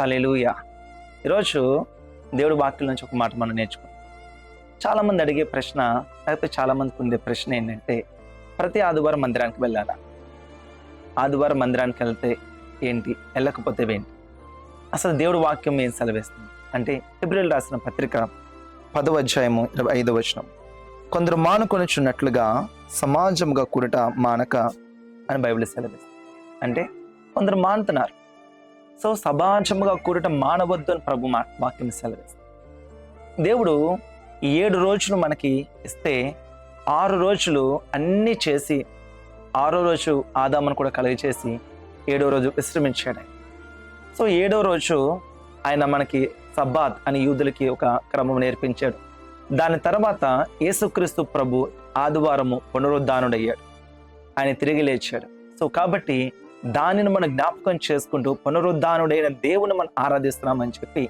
హల్లెలూయా. ఈరోజు దేవుడి వాక్యం నుంచి ఒక మాట మనం నేర్చుకుంటాం. చాలామంది అడిగే ప్రశ్న, లేకపోతే చాలామందికి ఉండే ప్రశ్న ఏంటంటే, ప్రతి ఆదివారం మందిరానికి వెళ్ళాలా? ఆదివారం మందిరానికి వెళ్తే ఏంటి, వెళ్ళకపోతే ఏంటి? అసలు దేవుడి వాక్యం ఏం సెలవిస్తుంది అంటే, హెబ్రీయులకు రాసిన పత్రిక 10వ అధ్యాయము 25వ వచనం, కొందరు మానుకొనుచున్నట్లుగా సమాజంగా కూడట మానక అని బైబిల్ సెలవిస్తుంది. అంటే కొందరు మానుతున్నారు. సో సమాజంగా కూడట మానవద్దు అని ప్రభు వాక్యం సెలవిస్తుంది. దేవుడు 7 రోజులు మనకి ఇస్తే 6 రోజులు అన్నీ చేసి 6వ రోజు ఆదామును కూడా కలిగచేసి 7వ రోజు విశ్రమించాడు. సో 7వ రోజు ఆయన మనకి సబ్బాత్ అని యూదులకి ఒక క్రమం నేర్పించాడు. దాని తర్వాత యేసుక్రీస్తు ప్రభు ఆదివారము పునరుద్ధానుడయ్యాడు, ఆయన తిరిగి లేచాడు. సో కాబట్టి దానిని మనం జ్ఞాపకం చేసుకుంటూ పునరుద్ధానుడైన దేవుని మనం ఆరాధిస్తున్నామని చెప్పి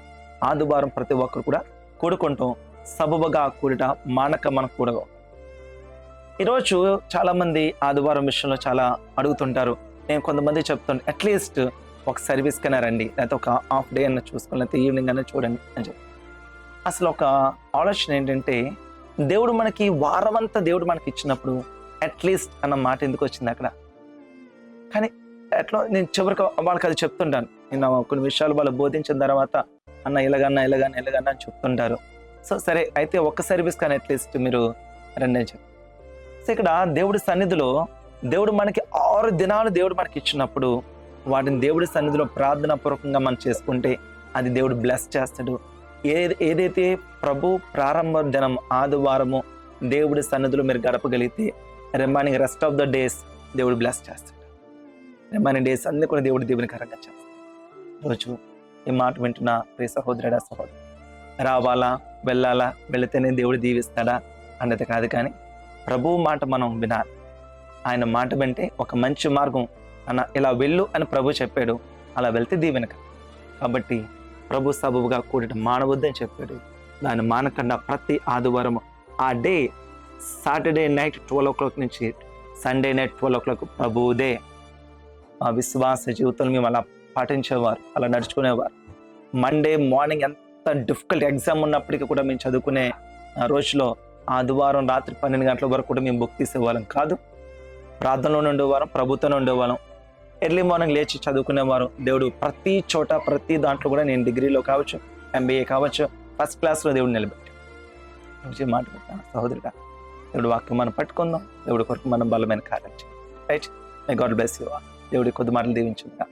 ఆదివారం ప్రతి ఒక్కరు కూడా కూడుకుంటాం. సబబుగా కూడట మానక మనం కూడగా. ఈరోజు చాలా మంది ఆదివారం విషయంలో చాలా అడుగుతుంటారు. నేను కొంతమంది చెప్తాను, అట్లీస్ట్ ఒక సర్వీస్ కన్నా రండి, లేకపోతే ఒక హాఫ్ డే అన్న చూసుకోండి, లేకపోతే ఈవినింగ్ అన్న చూడండి అని చెప్పి. అసలు ఒక ఆలోచన ఏంటంటే, దేవుడు మనకి వారమంతా దేవుడు మనకి ఇచ్చినప్పుడు అట్లీస్ట్ అన్న మాట ఎందుకు వచ్చింది అక్కడ? కానీ ఎట్లా నేను చివరికి వాళ్ళకి అది చెప్తుంటాను. నేను కొన్ని విషయాలు వాళ్ళు బోధించిన తర్వాత అన్న ఇలాగన్నా అని చెప్తుంటారు. సో సరే అయితే ఒక్క సర్వీస్ కానీ అట్లీస్ట్ మీరు రండి అని చెప్పి. సో ఇక్కడ దేవుడి సన్నిధిలో దేవుడు మనకి 6 దినాలు దేవుడు మనకి ఇచ్చినప్పుడు వాటిని దేవుడి సన్నిధిలో ప్రార్థనా పూర్వకంగా మనం చేసుకుంటే అది దేవుడు బ్లెస్ చేస్తాడు. ఏదైతే ప్రభు ప్రారంభ దినం ఆదివారము దేవుడి సన్నిధిలో మీరు గడపగలిగితే remaining rest of the days దేవుడు బ్లెస్ చేస్తాడు. రిమైనింగ్ డేస్ అన్ని కూడా దేవుడు దీవెనకరంగా చేస్తాడు. రోజు ఈ మాట వింటున్న ప్రియ సహోదరుడా సహోదరు, రావాలా వెళ్ళాలా, వెళితేనే దేవుడు దీవిస్తాడా అన్నది కాదు, కానీ ప్రభువు మాట మనం వినాలి. ఆయన మాట వింటే ఒక మంచి మార్గం అన్న ఇలా వెళ్ళు అని ప్రభు చెప్పాడు, అలా వెళ్తే దీవెనక. కాబట్టి ప్రభు సబబుగా కూడటం మానవద్దని చెప్పాడు. దాన్ని మానకుండా ప్రతి ఆదివారం ఆ డే సాటర్డే నైట్ 12 o'clock నుంచి సండే నైట్ 12 o'clock ప్రభువుదే. ఆ విశ్వాస జీవితంలో మేము అలా పాటించేవారు, అలా నడుచుకునేవారు. మండే మార్నింగ్ ఎంత డిఫికల్ట్ ఎగ్జామ్ ఉన్నప్పటికీ కూడా మేము చదువుకునే రోజులో ఆదివారం రాత్రి 12 గంటల వరకు కూడా మేము బుక్ తీసేవాళ్ళం కాదు. ప్రార్థనలో ఉండేవారం, ప్రభుత్వంలో ఉండేవాళ్ళం, ఎర్లీ మార్నింగ్ లేచి చదువుకునేవారు. దేవుడు ప్రతి చోట ప్రతి దాంట్లో కూడా, నేను డిగ్రీలో కావచ్చు, MBA కావచ్చు, ఫస్ట్ క్లాస్లో దేవుడు నిలబెట్టాడు. మాట సహోదరుగా దేవుడు వాక్యం మనం పట్టుకుందాం. దేవుడి కొరకు మనం బలమైన కార్యం చేయాలి. Right, may God bless you. దేవుడి కొద్ది మాటలు దీవించుగా.